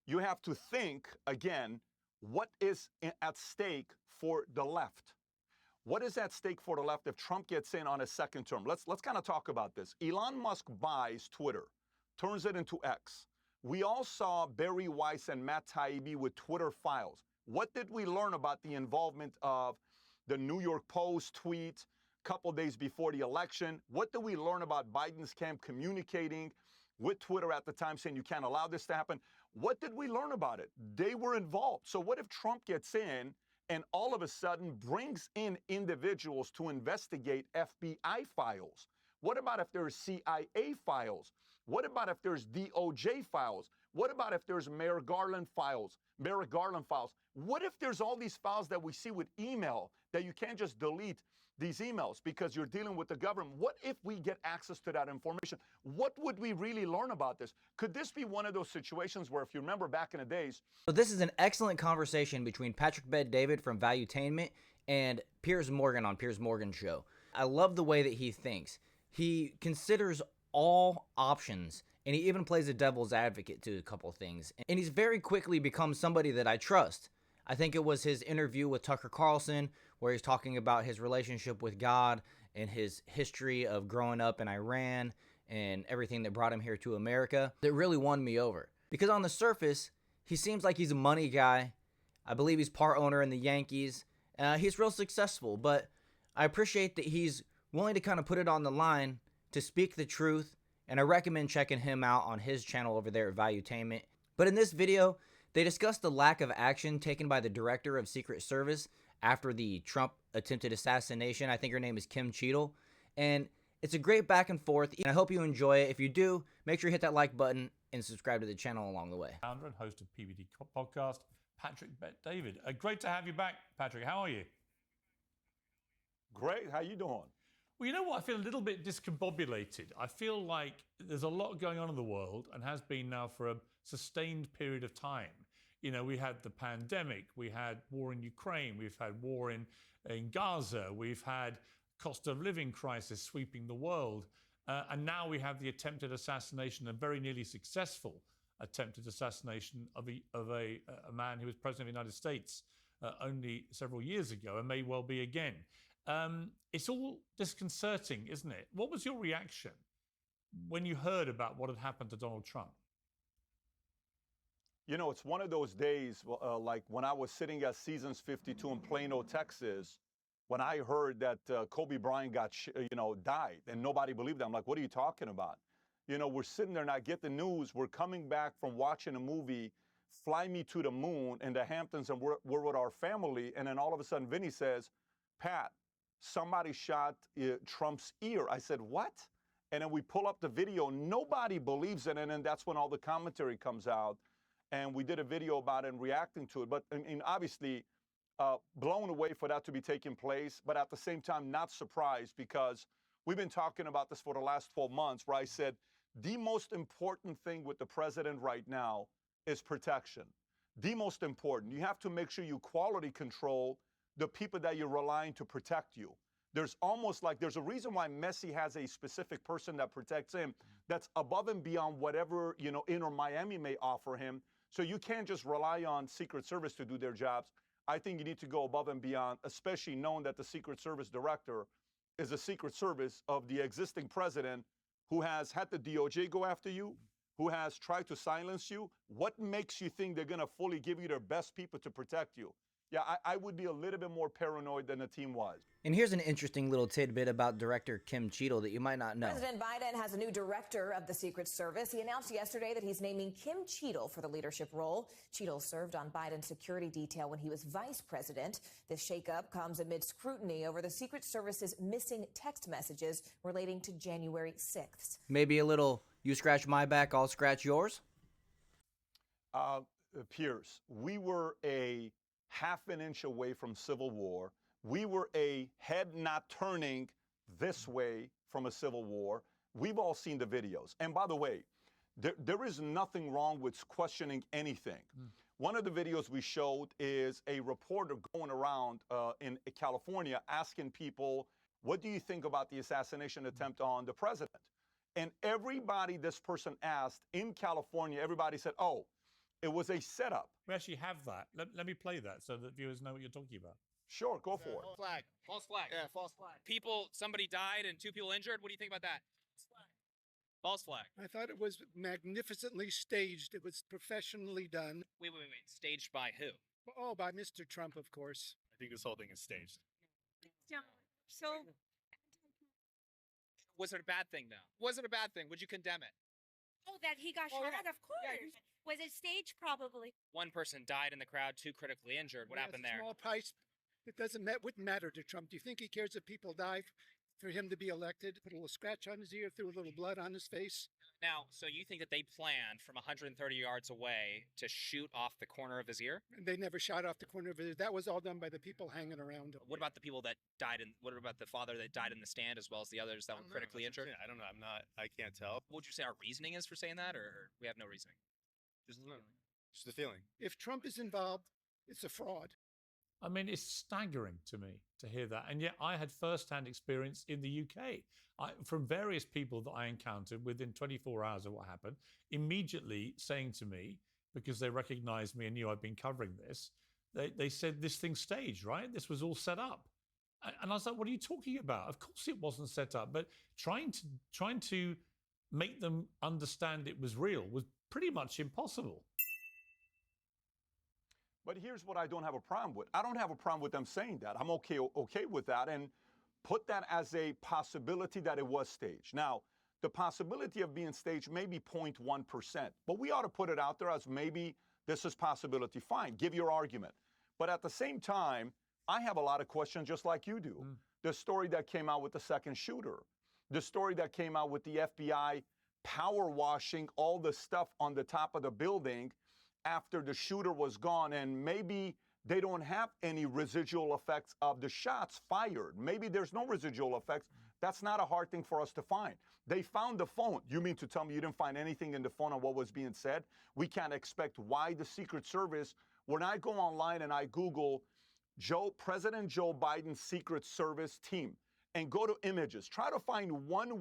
you have to think again, what is at stake for the left? What is at stake for the left if Trump gets in on a second term? Let's kind of talk about this. Elon Musk buys Twitter, turns it into X. We all saw Barry Weiss and Matt Taibbi with Twitter files. What did we learn about the involvement of the New York Post tweet a couple days before the election? What did we learn about Biden's camp communicating with Twitter at the time saying you can't allow this to happen? What did we learn about it? They were involved. So what if Trump gets in and all of a sudden brings in individuals to investigate FBI files? What about if there's CIA files? What about if there's DOJ files? What about if there's Merrick Garland files? What if there's all these files that we see with email that you can't just delete these emails because you're dealing with the government? What if we get access to that information? What would we really learn about this? Could this be one of those situations where, if you remember back in the days... So this is an excellent conversation between Patrick Bet-David from Valuetainment and Piers Morgan on Piers Morgan's show. I love the way that he thinks. He considers all options, and he even plays a devil's advocate to a couple things. And he's very quickly become somebody that I trust. I think it was his interview with Tucker Carlson where he's talking about his relationship with God and his history of growing up in Iran and everything that brought him here to America that really won me over. Because on the surface, he seems like he's a money guy. I believe he's part owner in the Yankees. He's real successful, but I appreciate that he's willing to kind of put it on the line to speak the truth, and I recommend checking him out on his channel over there at Valuetainment. But in this video, they discussed the lack of action taken by the director of Secret Service after the Trump attempted assassination. I think her name is Kim Cheadle. And it's a great back and forth, and I hope you enjoy it. If you do, make sure you hit that like button and subscribe to the channel along the way. Founder and host of PBD Podcast, Patrick Bet-David. Great to have you back, Patrick. How are you? Great. How you doing? Well, you know what? I feel a little bit discombobulated. I feel like there's a lot going on in the world and has been now for a sustained period of time. You know, we had the pandemic, we had war in Ukraine, we've had war in Gaza, we've had cost of living crisis sweeping the world. And now we have the attempted assassination, a very nearly successful attempted assassination of a man who was president of the United States only several years ago and may well be again. It's all disconcerting, isn't it? What was your reaction when you heard about what had happened to Donald Trump? You know, it's one of those days, like when I was sitting at Seasons 52 in Plano, Texas, when I heard that Kobe Bryant died, and nobody believed it. I'm like, what are you talking about? You know, we're sitting there and I get the news. We're coming back from watching a movie, Fly Me to the Moon, in the Hamptons, and we're with our family. And then all of a sudden, Vinny says, Pat, somebody shot Trump's ear. I said, what? And then we pull up the video. Nobody believes it. And then that's when all the commentary comes out. And we did a video about it and reacting to it. But I mean, obviously, blown away for that to be taking place, but at the same time, not surprised, because we've been talking about this for the last 12 months, where I said the most important thing with the president right now is protection. The most important. You have to make sure you quality control the people that you're relying to protect you. There's almost like there's a reason why Messi has a specific person that protects him that's above and beyond whatever, you know, Inter Miami may offer him. So you can't just rely on Secret Service to do their jobs. I think you need to go above and beyond, especially knowing that the Secret Service director is a Secret Service of the existing president who has had the DOJ go after you, who has tried to silence you. What makes you think they're going to fully give you their best people to protect you? Yeah, I would be a little bit more paranoid than the team was. And here's an interesting little tidbit about Director Kim Cheadle that you might not know. President Biden has a new director of the Secret Service. He announced yesterday that he's naming Kim Cheadle for the leadership role. Cheadle served on Biden's security detail when he was vice president. This shakeup comes amid scrutiny over the Secret Service's missing text messages relating to January 6th. Maybe a little, you scratch my back, I'll scratch yours? Piers, we were a half an inch away from civil war. We were a head not turning this way from a civil war. We've all seen the videos. And by the way, there is nothing wrong with questioning anything. One of the videos we showed is a reporter going around in California asking people, what do you think about the assassination attempt on the president? And everybody this person asked in California, everybody said, oh, It was a setup. We actually have that. Let me play that so that viewers know what you're talking about. Sure, go for it. Flag. False flag. Yeah, false flag. Somebody died and 2 people injured. What do you think about that? False flag. I thought it was magnificently staged. It was professionally done. Wait. Staged by who? Oh, by Mr. Trump, of course. I think this whole thing is staged. So Was it a bad thing, though? Was it a bad thing? Would you condemn it? oh, that he got Oh, shot, yeah. of course. Was it staged? Probably. One person died in the crowd, 2 critically injured. What Yeah, happened it's a there? Small price. It wouldn't matter to Trump. Do you think he cares if people die for him to be elected? Put a little scratch on his ear, threw a little blood on his face. Now, so you think that they planned from 130 yards away to shoot off the corner of his ear? And they never shot off the corner of it. That was all done by the people hanging around him. What about the people that died what about the father that died in the stand as well as the others that were critically injured? I don't know. I can't tell. What would you say our reasoning is for saying that, or we have no reasoning? Just the feeling. If Trump is involved, it's a fraud. I mean, it's staggering to me to hear that. And yet I had first-hand experience in the UK from various people that I encountered within 24 hours of what happened, immediately saying to me, because they recognized me and knew I'd been covering this, they said, this thing's staged, right? This was all set up. And I was like, what are you talking about? Of course it wasn't set up. But trying to make them understand it was real was pretty much impossible. But here's what I don't have a problem with. I don't have a problem with them saying that. I'm okay with that, and put that as a possibility that it was staged. Now, the possibility of being staged may be 0.1%, but we ought to put it out there as maybe this is possibility. Fine, give your argument. But at the same time, I have a lot of questions just like you do. The story that came out with the second shooter, the story that came out with the FBI power washing all the stuff on the top of the building after the shooter was gone, and maybe they don't have any residual effects of the shots fired. Maybe there's no residual effects. That's not a hard thing for us to find. They found the phone. You mean to tell me you didn't find anything in the phone on what was being said? We can't expect why the Secret Service, when I go online and I Google President Joe Biden's Secret Service team and go to images, try to find one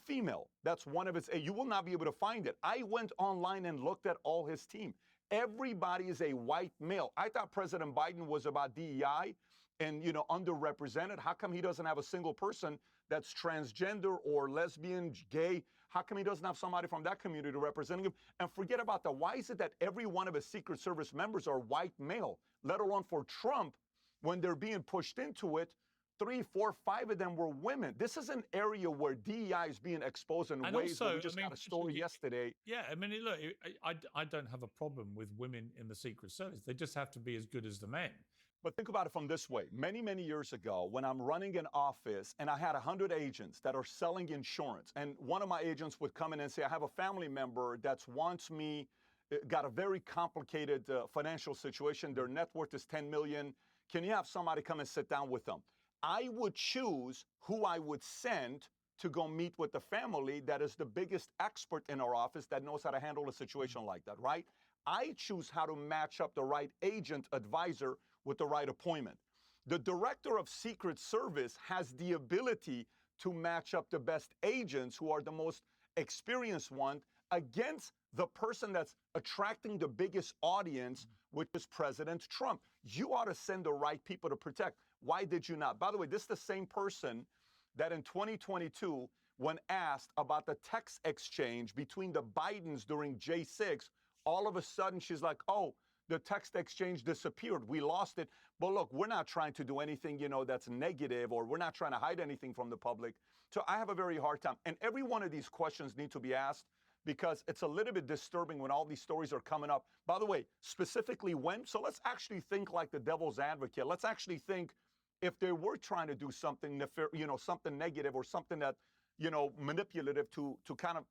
female, that's one of his, you will not be able to find it. I went online and looked at all his team. Everybody is a white male. I thought President Biden was about DEI and, underrepresented. How come he doesn't have a single person that's transgender or lesbian, gay? How come he doesn't have somebody from that community representing him? And forget about that. Why is it that every one of his Secret Service members are white male, let alone for Trump, when they're being pushed into it? 3, 4, 5 of them were women. This is an area where DEI is being exposed in ways that we just got a story yesterday. Yeah, I mean, look, I don't have a problem with women in the Secret Service. They just have to be as good as the men. But think about it from this way. Many, many years ago, when I'm running an office and I had 100 agents that are selling insurance, and one of my agents would come in and say, I have a family member that wants me, got a very complicated financial situation. Their net worth is $10 million. Can you have somebody come and sit down with them? I would choose who I would send to go meet with the family that is the biggest expert in our office that knows how to handle a situation like that, right? I choose how to match up the right agent advisor with the right appointment. The director of Secret Service has the ability to match up the best agents who are the most experienced one against the person that's attracting the biggest audience, which is President Trump. You ought to send the right people to protect. Why did you not? By the way, this is the same person that in 2022, when asked about the text exchange between the Bidens during J6, all of a sudden she's like, oh, the text exchange disappeared. We lost it. But look, we're not trying to do anything, that's negative, or we're not trying to hide anything from the public. So I have a very hard time. And every one of these questions need to be asked because it's a little bit disturbing when all these stories are coming up. By the way, specifically when? So let's actually think like the devil's advocate. Let's actually think if they were trying to do something, something negative or something that, manipulative to kind of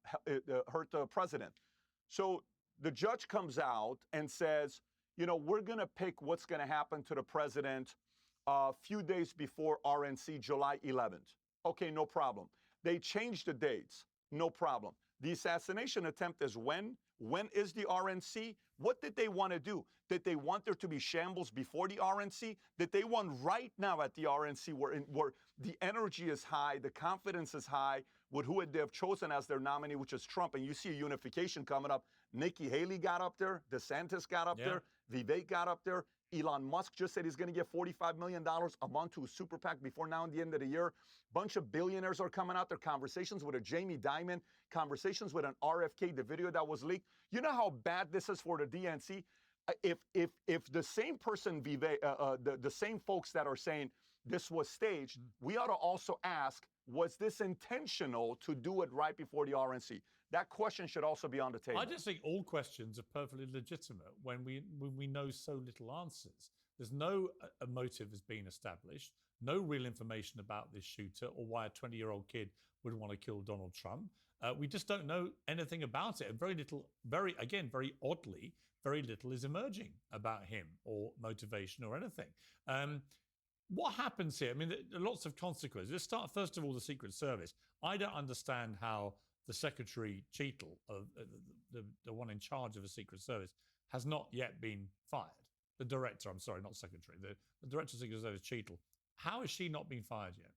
hurt the president. So the judge comes out and says, we're going to pick what's going to happen to the president a few days before RNC, July 11th. Okay, no problem. They changed the dates. No problem. The assassination attempt is when? When is the RNC? What did they want to do? Did they want there to be shambles before the RNC? Did they want right now at the RNC where the energy is high, the confidence is high with who they have chosen as their nominee, which is Trump, and you see a unification coming up Nikki Haley got up there. DeSantis got up there. Vivek got up there. Elon Musk just said he's going to give $45 million a month to a super PAC before now and the end of the year. Bunch of billionaires are coming out there. Conversations with a Jamie Dimon. Conversations with an RFK, the video that was leaked. You know how bad this is for the DNC? If the same person, Vivek, the same folks that are saying this was staged, we ought to also ask, was this intentional to do it right before the RNC? That question should also be on the table. I just think all questions are perfectly legitimate when we know so little answers. There's no motive has been established, no real information about this shooter or why a 20-year-old kid would want to kill Donald Trump. We just don't know anything about it. And very little, very oddly, very little is emerging about him or motivation or anything. What happens here? I mean, there are lots of consequences. Let's start, first of all, the Secret Service. I don't understand how the Secretary Cheetle, the one in charge of the Secret Service, has not yet been fired. The director, I'm sorry, not Secretary. The director of the Secret Service, Cheetle. How has she not been fired yet?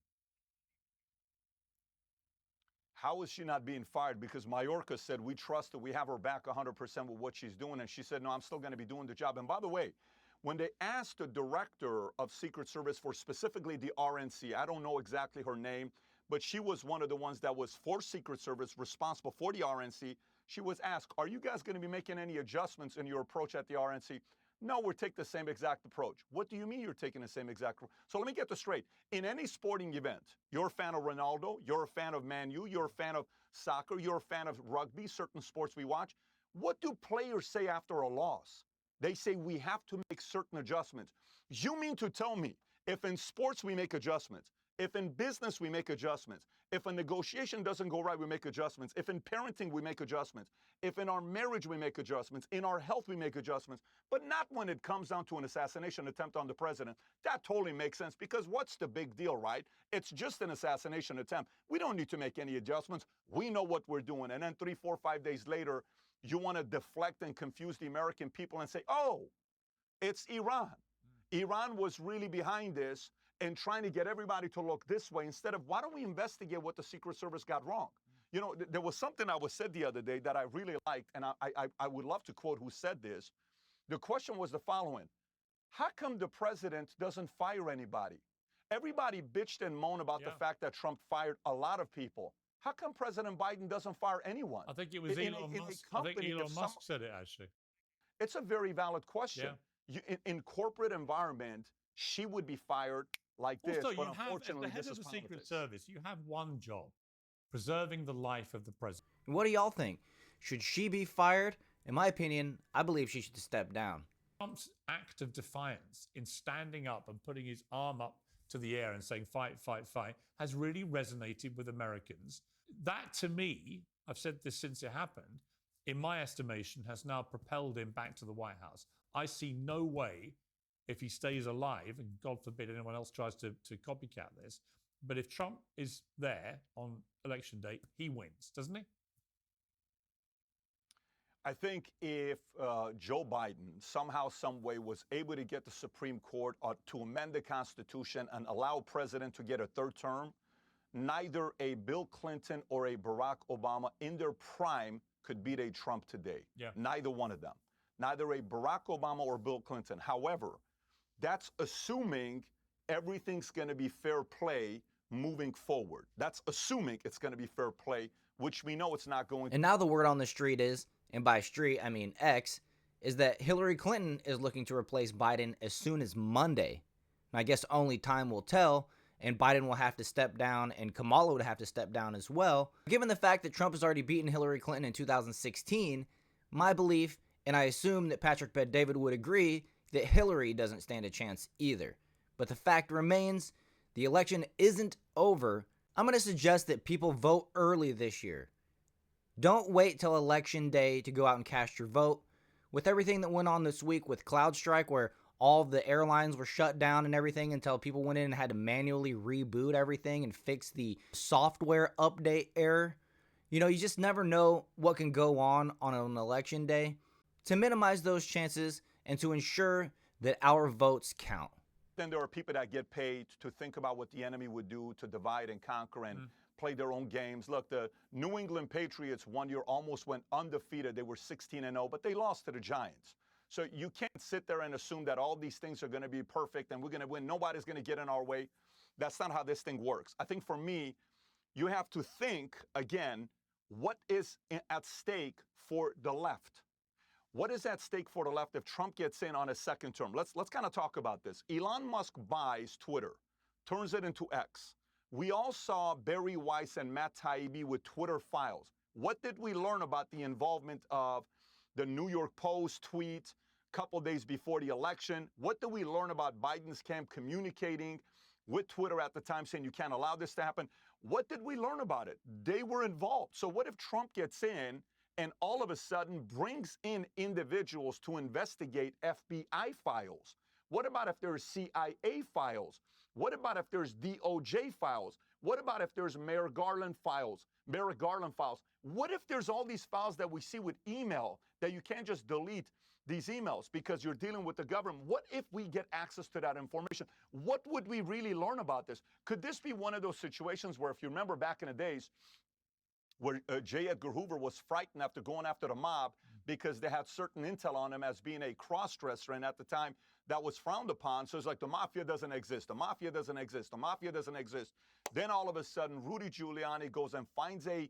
How is she not being fired? Because Mayorkas said, we trust her, we have her back 100% with what she's doing. And she said, no, I'm still going to be doing the job. And by the way, when they asked the director of Secret Service for specifically the RNC, I don't know exactly her name, but she was one of the ones that was for Secret Service responsible for the RNC. She was asked, are you guys going to be making any adjustments in your approach at the RNC? No, we're taking the same exact approach. What do you mean you're taking the same exact approach? So let me get this straight. In any sporting event, you're a fan of Ronaldo, you're a fan of Man U, you're a fan of soccer, you're a fan of rugby, certain sports we watch. What do players say after a loss? They say we have to make certain adjustments. You mean to tell me if in sports we make adjustments, if in business we make adjustments, if a negotiation doesn't go right, we make adjustments, if in parenting we make adjustments, if in our marriage we make adjustments, in our health we make adjustments, but not when it comes down to an assassination attempt on the president, that totally makes sense because what's the big deal, right? It's just an assassination attempt. We don't need to make any adjustments. We know what we're doing. And then 3, 4, 5 days later, you want to deflect and confuse the American people and say, oh, it's Iran. Iran was really behind this and trying to get everybody to look this way instead of why don't we investigate what the Secret Service got wrong? You know, there was something I was said the other day that I really liked, and I would love to quote who said this. The question was the following. How come the president doesn't fire anybody? Everybody bitched and moaned about the fact that Trump fired a lot of people. How come President Biden doesn't fire anyone? I think it was Elon Musk. I think Elon Musk said it, actually. It's a very valid question. Yeah. In corporate environment, she would be fired like this, also, but you unfortunately, have, as the head of the Secret Service, you have one job, preserving the life of the president. What do y'all think? Should she be fired? In my opinion, I believe she should step down. Trump's act of defiance in standing up and putting his arm up to the air and saying, fight, fight, fight, has really resonated with Americans. That, to me, I've said this since it happened, in my estimation, has now propelled him back to the White House. I see no way, if he stays alive, and God forbid anyone else tries to copycat this, but if Trump is there on election day, he wins, doesn't he? I think if Joe Biden somehow, some way was able to get the Supreme Court to amend the Constitution and allow a president to get a third term, neither a Bill Clinton or a Barack Obama in their prime could beat a Trump today. Yeah. Neither one of them. Neither a Barack Obama or Bill Clinton. However, that's assuming everything's going to be fair play moving forward. That's assuming it's going to be fair play, which we know it's not going to. And now the word on the street is, and by street I mean X, is that Hillary Clinton is looking to replace Biden as soon as Monday. And I guess only time will tell, and Biden will have to step down, and Kamala would have to step down as well. Given the fact that Trump has already beaten Hillary Clinton in 2016, my belief, and I assume that Patrick Bet-David would agree, that Hillary doesn't stand a chance either. But the fact remains, the election isn't over. I'm going to suggest that people vote early this year. Don't wait till election day to go out and cast your vote. With everything that went on this week with CloudStrike, where all the airlines were shut down and everything until people went in and had to manually reboot everything and fix the software update error, you know, you just never know what can go on an election day. To minimize those chances and to ensure that our votes count. Then there are people that get paid to think about what the enemy would do to divide and conquer and play their own games. Look, the New England Patriots one year almost went undefeated. They were 16-0, but they lost to the Giants. So you can't sit there and assume that all these things are going to be perfect and we're going to win. Nobody's going to get in our way. That's not how this thing works. I think for me, you have to think, again, what is at stake for the left? What is at stake for the left if Trump gets in on a second term? Let's kind of talk about this. Elon Musk buys Twitter, turns it into X. We all saw Barry Weiss and Matt Taibbi with Twitter files. What did we learn about the involvement of the New York Post tweet a couple days before the election? What did we learn about Biden's camp communicating with Twitter at the time saying you can't allow this to happen? What did we learn about it? They were involved. So what if Trump gets in and all of a sudden brings in individuals to investigate FBI files? What about if there's CIA files? What about if there's DOJ files? What about if there's Merrick Garland files? What if there's all these files that we see with email that you can't just delete these emails because you're dealing with the government? What if we get access to that information? What would we really learn about this? Could this be one of those situations where, if you remember back in the days, where J. Edgar Hoover was frightened after going after the mob because they had certain intel on him as being a cross-dresser, and at the time that was frowned upon. So it's like the mafia doesn't exist, the mafia doesn't exist, the mafia doesn't exist. Then all of a sudden, Rudy Giuliani goes and finds a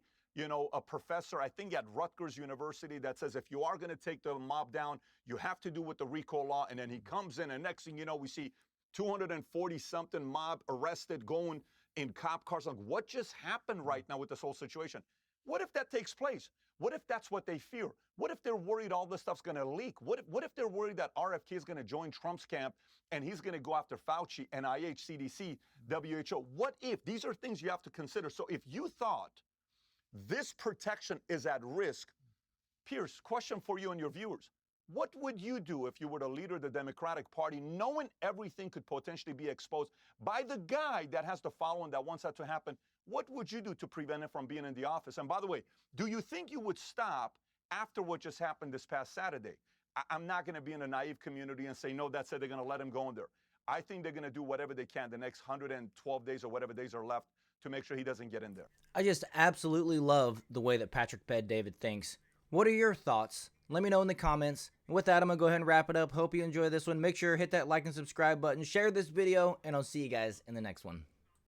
professor, I think at Rutgers University, that says if you are going to take the mob down, you have to do with the RICO law. And then he comes in, and next thing you know, we see 240-something mob arrested, going in cop cars. Like, what just happened right now with this whole situation? What if that takes place? What if that's what they fear? What if they're worried all this stuff's going to leak? What if they're worried that RFK is going to join Trump's camp and he's going to go after Fauci, NIH, CDC, WHO? What if? These are things you have to consider. So if you thought this protection is at risk, Piers, question for you and your viewers. What would you do if you were the leader of the Democratic Party, knowing everything could potentially be exposed by the guy that has the following that wants that to happen? What would you do to prevent it from being in the office? And by the way, do you think you would stop after what just happened this past Saturday? I'm not going to be in a naive community and say, no, that's it, they're going to let him go in there. I think they're going to do whatever they can the next 112 days or whatever days are left to make sure he doesn't get in there. I just absolutely love the way that Patrick Bet-David thinks. What are your thoughts? Let me know in the comments. And with that, I'm going to go ahead and wrap it up. Hope you enjoy this one. Make sure to hit that like and subscribe button. Share this video, and I'll see you guys in the next one.